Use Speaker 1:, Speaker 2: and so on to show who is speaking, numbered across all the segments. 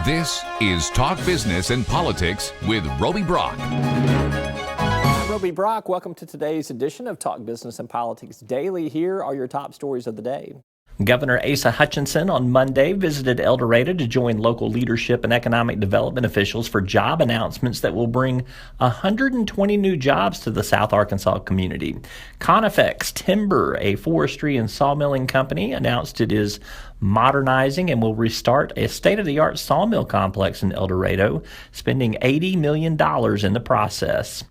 Speaker 1: This is Talk Business and Politics with Roby Brock.
Speaker 2: I'm Roby Brock. Welcome to today's edition of Talk Business and Politics Daily. Here are your top stories of the day. Governor Asa Hutchinson on Monday visited El Dorado to join local leadership and economic development officials for job announcements that will bring 120 new jobs to the South Arkansas community. Conifex Timber, a forestry and sawmilling company, announced it is modernizing and will restart a state-of-the-art sawmill complex in El Dorado, spending $80 million in the process.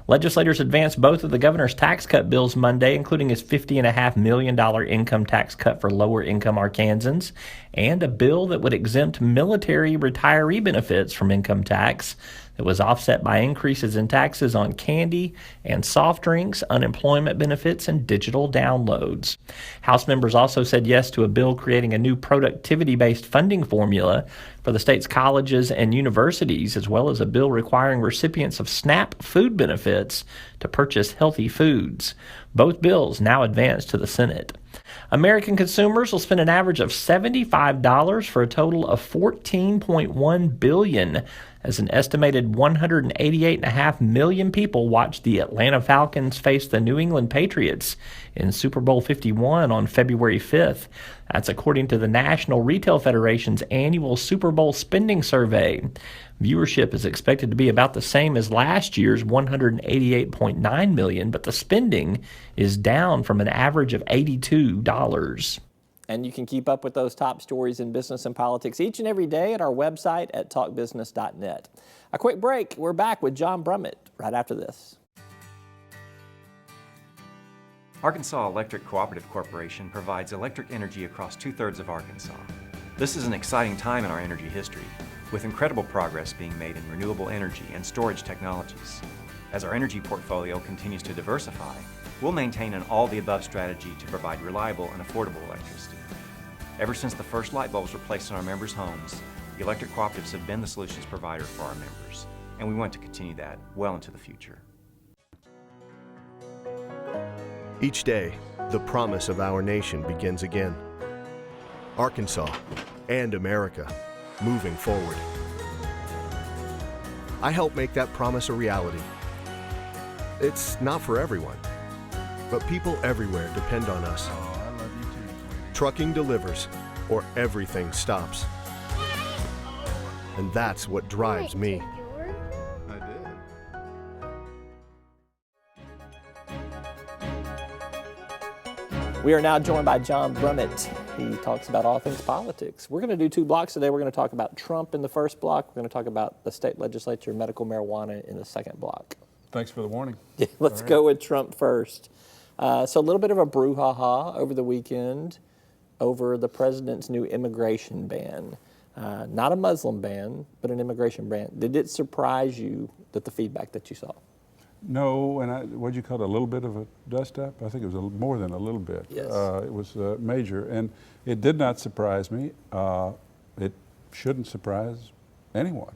Speaker 2: Legislators advanced both of the governor's tax cut bills Monday, including his $50.5 million income tax cut for lower-income Arkansans and a bill that would exempt military retiree benefits from income tax that was offset by increases in taxes on candy and soft drinks, unemployment benefits, and digital downloads. House members also said yes to a bill creating a new productivity-based funding formula for the state's colleges and universities, as well as a bill requiring recipients of SNAP food benefits to purchase healthy foods. Both bills now advanced to the Senate. American consumers will spend an average of $75 for a total of $14.1 billion as an estimated 188.5 million people watched the Atlanta Falcons face the New England Patriots in Super Bowl 51 on February 5th. That's according to the National Retail Federation's annual Super Bowl spending survey. Viewership is expected to be about the same as last year's 188.9 million, but the spending is down from an average of $82. And you can keep up with those top stories in business and politics each and every day at our website at talkbusiness.net. A quick break. We're back with John Brummett right after this.
Speaker 3: Arkansas Electric Cooperative Corporation provides electric energy across two-thirds of Arkansas. This is an exciting time in our energy history, with incredible progress being made in renewable energy and storage technologies. As our energy portfolio continues to diversify, we'll maintain an all-the-above strategy to provide reliable and affordable electricity. Ever since the first light bulbs were placed in our members' homes, the electric cooperatives have been the solutions provider for our members, and we want to continue that well into the future.
Speaker 4: Each day, the promise of our nation begins again. Arkansas and America, moving forward. I help make that promise a reality. It's not for everyone, but people everywhere depend on us. Trucking delivers, or everything stops. And that's what drives me.
Speaker 2: We are now joined by John Brummett. He talks about all things politics. We're going to do two blocks today. We're going to talk about Trump in the first block. We're going to talk about the state legislature, medical marijuana in the second block.
Speaker 5: Thanks for the warning.
Speaker 2: Let's go with Trump first. So a little bit of a brouhaha over the weekend over the president's new immigration ban. Not a Muslim ban, but an immigration ban. Did it surprise you that the feedback that you saw?
Speaker 5: No, and what'd you call it, a little bit of a dust-up? I think it was more than a little bit.
Speaker 2: Yes.
Speaker 5: It was major, and it did not surprise me. It shouldn't surprise anyone.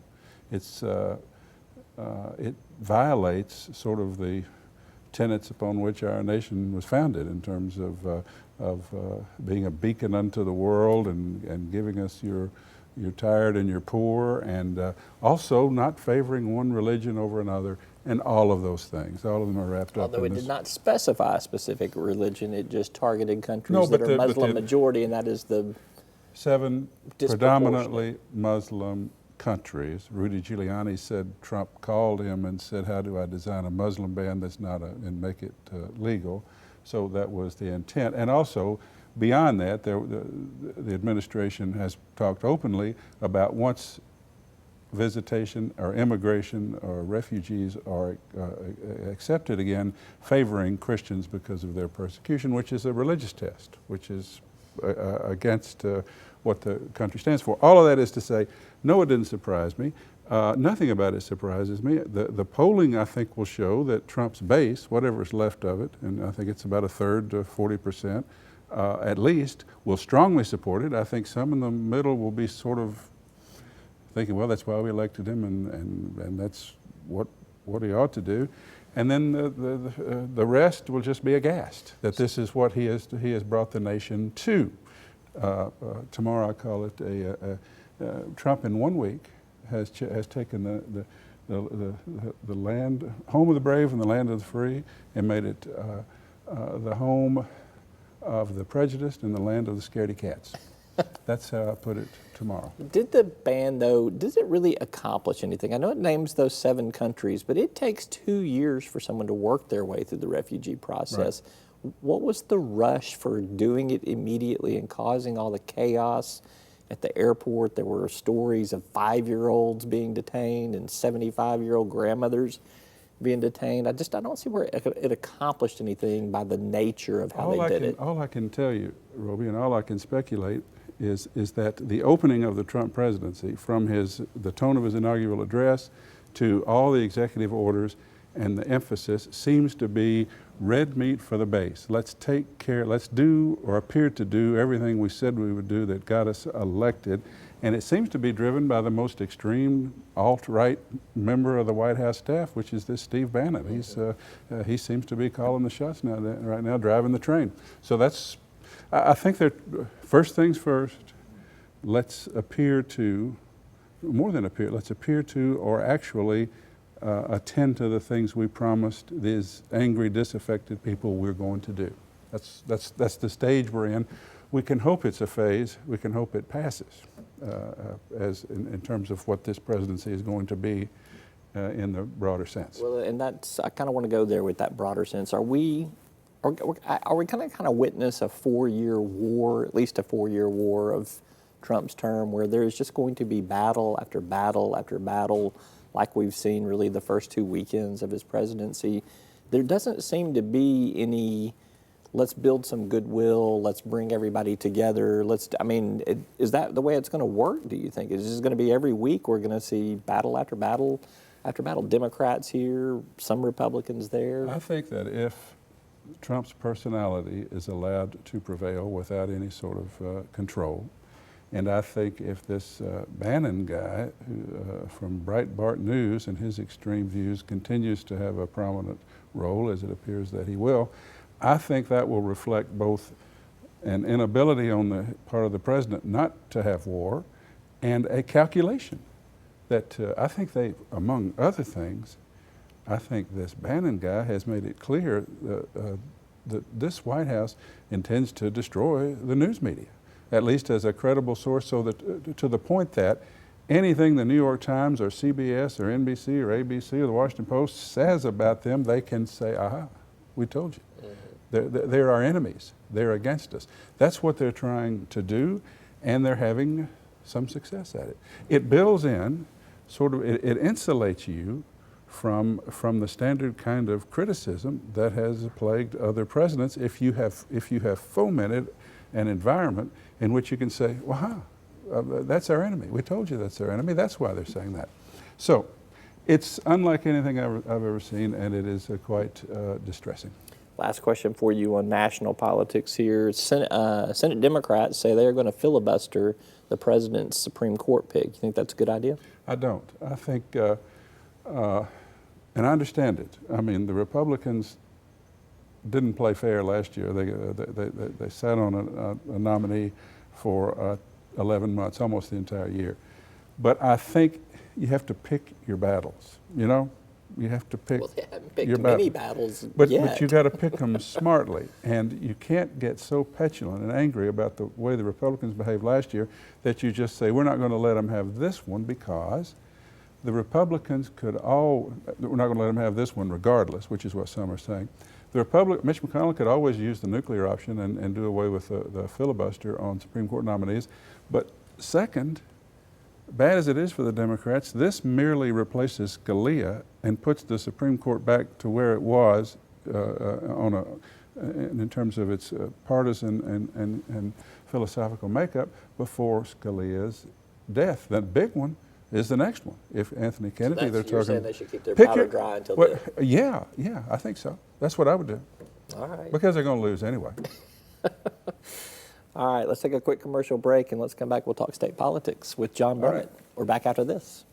Speaker 5: It violates sort of the tenets upon which our nation was founded in terms of being a beacon unto the world and giving us you're tired and you're poor, and also not favoring one religion over another, and all of those things. All of them are wrapped up in this.
Speaker 2: Although it did not specify a specific religion, it just targeted countries that are Muslim majority, and that is the
Speaker 5: 7 predominantly Muslim countries. Rudy Giuliani said Trump called him and said, how do I design a Muslim ban that's not and make it legal? So that was the intent. And also, beyond that, the administration has talked openly about once visitation or immigration or refugees are accepted again, favoring Christians because of their persecution, which is a religious test, which is against what the country stands for. All of that is to say, no, it didn't surprise me. Nothing about it surprises me. The polling, I think, will show that Trump's base, whatever is left of it, and I think it's about a third to 40%, at least, will strongly support it. I think some in the middle will be sort of thinking, well, that's why we elected him, and that's what he ought to do. And then the rest will just be aghast that this is what he has brought the nation to. tomorrow I call it Trump in 1 week has taken the land, home of the brave and the land of the free, and made it the home of the prejudiced and the land of the scaredy cats. That's how I put it tomorrow.
Speaker 2: Did the ban, though, does it really accomplish anything? I know it names those 7 countries, but it takes 2 years for someone to work their way through the refugee process. Right. What was the rush for doing it immediately and causing all the chaos at the airport? There were stories of 5-year-olds being detained and 75-year-old grandmothers being detained. I don't see where it accomplished anything by the nature of how they did it.
Speaker 5: All I can tell you, Roby, and all I can speculate is that the opening of the Trump presidency, from the tone of his inaugural address to all the executive orders, and the emphasis seems to be red meat for the base. Let's take care, let's do or appear to do everything we said we would do that got us elected. And it seems to be driven by the most extreme alt-right member of the White House staff, which is this Steve Bannon. He seems to be calling the shots right now, driving the train. So I think that first things first, let's appear to, more than appear, let's appear to or actually attend to the things we promised these angry, disaffected people we're going to do. That's the stage we're in. We can hope it's a phase. We can hope it passes as in terms of what this presidency is going to be in the broader sense.
Speaker 2: Well, and I kind of want to go there with that broader sense. Are we kind of witness a 4-year war, at least a 4-year war of Trump's term, where there is just going to be battle after battle after battle, like we've seen really the first 2 weekends of his presidency? There doesn't seem to be any, let's build some goodwill, let's bring everybody together, is that the way it's going to work, do you think? Is this going to be every week we're going to see battle after battle after battle? Democrats here, some Republicans there?
Speaker 5: I think that if Trump's personality is allowed to prevail without any sort of control, and I think if this Bannon guy from Breitbart News and his extreme views continues to have a prominent role, as it appears that he will, I think that will reflect both an inability on the part of the president not to have war and a calculation that I think they, among other things, I think this Bannon guy has made it clear that this White House intends to destroy the news media, at least as a credible source, so that to the point that anything the New York Times or CBS or NBC or ABC or the Washington Post says about them, they can say, aha, we told you. They're our enemies. They're against us. That's what they're trying to do, and they're having some success at it. It builds in, it insulates you from the standard kind of criticism that has plagued other presidents if you have fomented an environment in which you can say, well, that's our enemy. We told you that's our enemy. That's why they're saying that. So it's unlike anything I've ever seen, and it is quite distressing.
Speaker 2: Last question for you on national politics here. Senate Democrats say they're going to filibuster the president's Supreme Court pick. You think that's a good idea?
Speaker 5: I don't. I think, and I understand it. I mean, the Republicans didn't play fair last year. They sat on a nominee for 11 months, almost the entire year. But I think you have to pick your battles, you know? You have to pick.
Speaker 2: Well, they haven't picked many battles
Speaker 5: but
Speaker 2: yet.
Speaker 5: you got to pick them smartly, and you can't get so petulant and angry about the way the Republicans behaved last year that you just say, we're not going to let them have this one, because the Republicans we're not going to let them have this one regardless, which is what some are saying. Mitch McConnell could always use the nuclear option and do away with the filibuster on Supreme Court nominees. But second, bad as it is for the Democrats, this merely replaces Scalia and puts the Supreme Court back to where it was in terms of its partisan and philosophical makeup before Scalia's death. That big one is the next one. If Anthony Kennedy,
Speaker 2: so
Speaker 5: they're
Speaker 2: you're
Speaker 5: talking.
Speaker 2: Saying they should keep their powder dry until then.
Speaker 5: Yeah, I think so. That's what I would do.
Speaker 2: All right.
Speaker 5: Because they're going to lose anyway.
Speaker 2: All right, let's take a quick commercial break, and let's come back. We'll talk state politics with John Brummett. Right. We're back after this.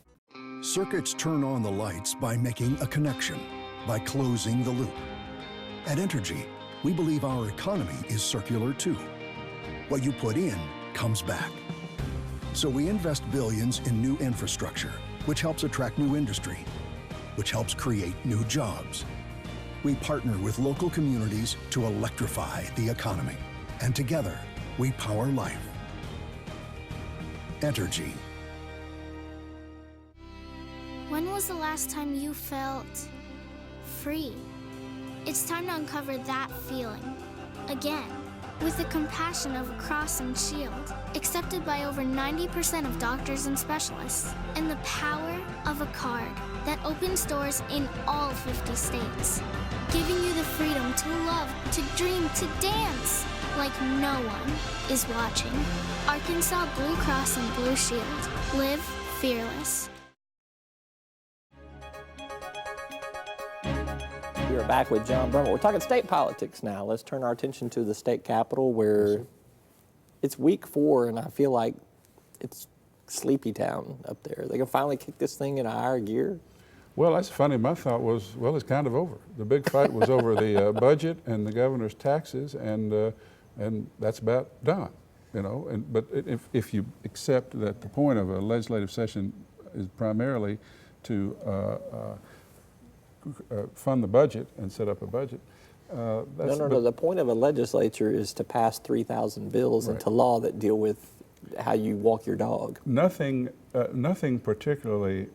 Speaker 6: Circuits turn on the lights by making a connection, by closing the loop. At Entergy, we believe our economy is circular too. what you put in comes back. So we invest billions in new infrastructure, which helps attract new industry, which helps create new jobs. We partner with local communities to electrify the economy. And together, we power life. Entergy.
Speaker 7: When was the last time you felt free? It's time to uncover that feeling again with the compassion of a cross and shield, accepted by over 90% of doctors and specialists, and the power of a card that opens doors in all 50 states, giving you the freedom to love, to dream, to dance like no one is watching. Arkansas Blue Cross and Blue Shield. Live fearless.
Speaker 2: We are back with John Brummett. We're talking state politics now. Let's turn our attention to the state capitol, where it's week 4, and I feel like it's sleepy town up there. They can finally kick this thing in a higher gear.
Speaker 5: Well, that's funny. My thought was, well, it's kind of over. The big fight was over the budget and the governor's taxes, and that's about done. You know, but if you accept that the point of a legislative session is primarily to fund the budget and set up a budget.
Speaker 2: No. The point of a legislature is to pass 3,000 bills into law that deal with how you walk your dog.
Speaker 5: Nothing particularly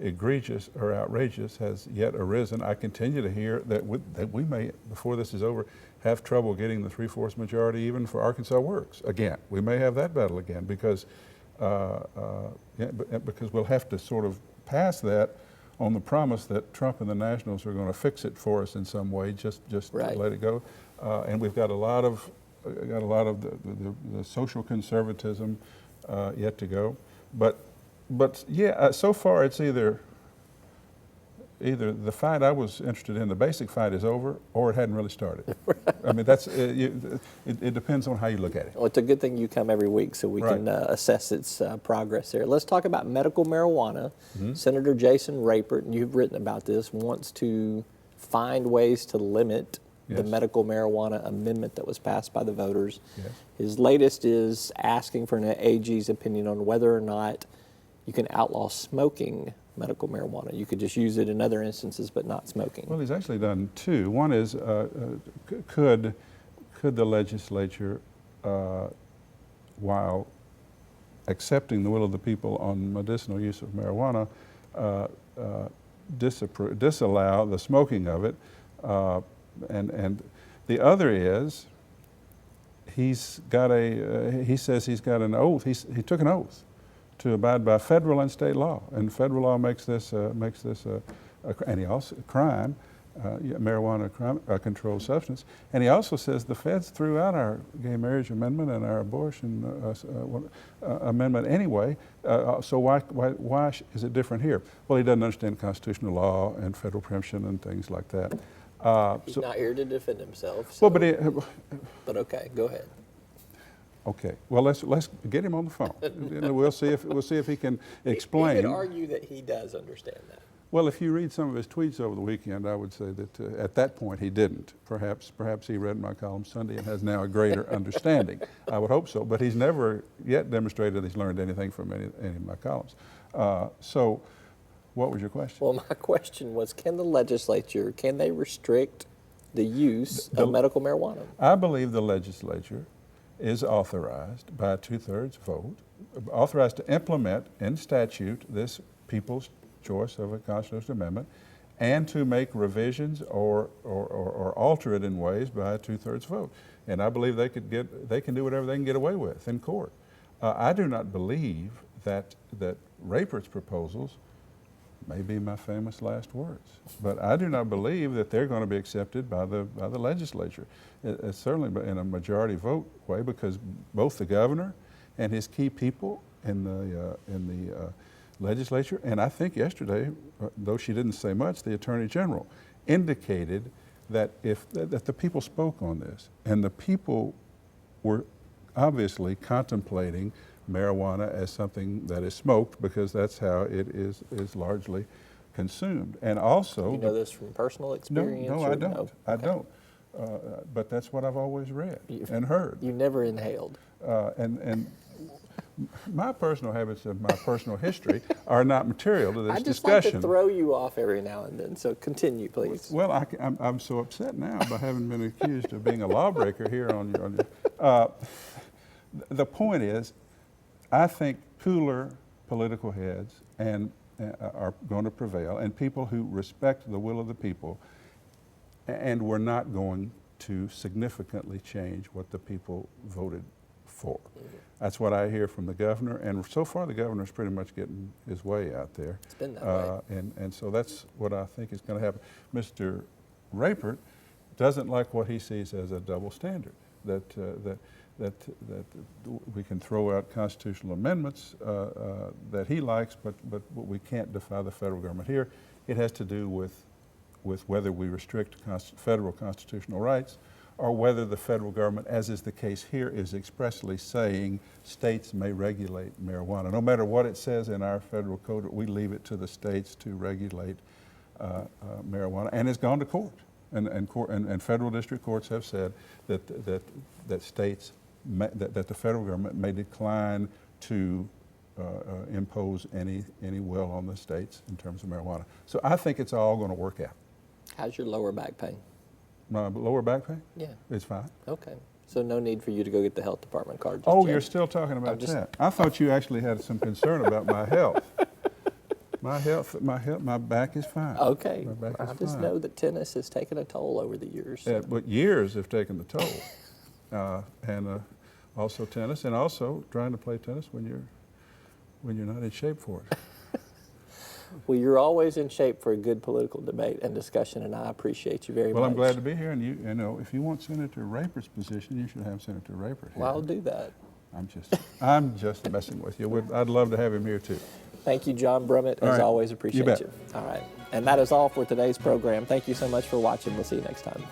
Speaker 5: egregious or outrageous has yet arisen. I continue to hear that we may, before this is over, have trouble getting the 3/4 majority even for Arkansas Works. Again, we may have that battle again because we'll have to sort of pass that on the promise that Trump and the Nationals are going to fix it for us in some way. Just
Speaker 2: right.
Speaker 5: Let it go. And we've got a lot of the social conservatism yet to go. But yeah, so far it's either the fight I was interested in, the basic fight, is over, or it hadn't really started. I mean, that's it depends on how you look at it.
Speaker 2: Well, it's a good thing you come every week so we can assess its progress there. Let's talk about medical marijuana. Senator Jason Rapert, and you've written about this, wants to find ways to limit the medical marijuana amendment that was passed by the voters.
Speaker 5: Yes.
Speaker 2: His latest is asking for an AG's opinion on whether or not you can outlaw smoking medical marijuana. You could just use it in other instances, but not smoking.
Speaker 5: Well, he's actually done two. One is, could the legislature, while accepting the will of the people on medicinal use of marijuana, disallow the smoking of it? And the other is, he says he's got an oath. He took an oath to abide by federal and state law, and federal law makes this and he also crime, marijuana crime, a controlled substance. And he also says the feds threw out our gay marriage amendment and our abortion amendment anyway. So why is it different here? Well, he doesn't understand constitutional law and federal preemption and things like that.
Speaker 2: He's not here to defend himself. So, but okay, go ahead.
Speaker 5: Okay. Well, let's get him on the phone. We'll see if he can explain.
Speaker 2: He could argue that he does understand that.
Speaker 5: Well, if you read some of his tweets over the weekend, I would say that at that point he didn't. Perhaps he read my column Sunday and has now a greater understanding. I would hope so, but he's never yet demonstrated that he's learned anything from any of my columns. So, what was your question?
Speaker 2: Well, my question was, can the legislature, can they restrict the use of medical marijuana?
Speaker 5: I believe the legislature is authorized by a 2/3 vote, authorized to implement in statute this people's choice of a constitutional amendment, and to make revisions or alter it in ways by a 2/3 vote. And I believe they can do whatever they can get away with in court. I do not believe that Rapert's proposals may be my famous last words, but I do not believe that they're going to be accepted by the legislature. It's certainly in a majority vote way, because both the governor and his key people in the legislature, and I think yesterday, though she didn't say much, the Attorney General indicated that that the people spoke on this, and the people were obviously contemplating marijuana as something that is smoked, because that's how it is largely consumed. And also,
Speaker 2: you know this from personal experience?
Speaker 5: No, I don't. I don't. but that's what I've always read and heard.
Speaker 2: You never inhaled.
Speaker 5: And my personal habits of my personal history are not material to this
Speaker 2: I just
Speaker 5: discussion.
Speaker 2: like to throw you off every now and then, so continue, please.
Speaker 5: Well, I'm so upset now by having been accused of being a lawbreaker here on your the point is, I think cooler political heads are going to prevail, and people who respect the will of the people, and we're not going to significantly change what the people voted for. That's what I hear from the governor, and so far the governor's pretty much getting his way out there.
Speaker 2: It's been that way.
Speaker 5: And so that's what I think is going to happen. Mr. Rapert doesn't like what he sees as a double standard, that we can throw out constitutional amendments that he likes, but we can't defy the federal government here. It has to do with whether we restrict federal constitutional rights, or whether the federal government, as is the case here, is expressly saying states may regulate marijuana. No matter what it says in our federal code, we leave it to the states to regulate marijuana, and it's gone to court. And federal district courts have said that states, that the federal government may decline to impose any will on the states in terms of marijuana. So I think it's all going to work out.
Speaker 2: How's your lower back pain?
Speaker 5: My lower back pain?
Speaker 2: Yeah.
Speaker 5: It's fine.
Speaker 2: Okay. So no need for you to go get the health department card just
Speaker 5: Oh,
Speaker 2: yet.
Speaker 5: you're still talking about that. I thought you actually had some concern about my health. My back is fine.
Speaker 2: Okay.
Speaker 5: My back is
Speaker 2: I just
Speaker 5: fine.
Speaker 2: know that tennis has taken a toll over the years.
Speaker 5: Yeah, but years have taken the toll. And also tennis, and also trying to play tennis when you're not in shape for it.
Speaker 2: Well, you're always in shape for a good political debate and discussion, and I appreciate you very much.
Speaker 5: Well, I'm glad to be here, and you know, if you want Senator Rapert's position, you should have Senator Rapert here.
Speaker 2: Well, I'll do that.
Speaker 5: I'm just messing with you. I'd love to have him here too.
Speaker 2: Thank you, John Brummett. As always, appreciate you. All right. And that is all for today's program. Thank you so much for watching. We'll see you next time.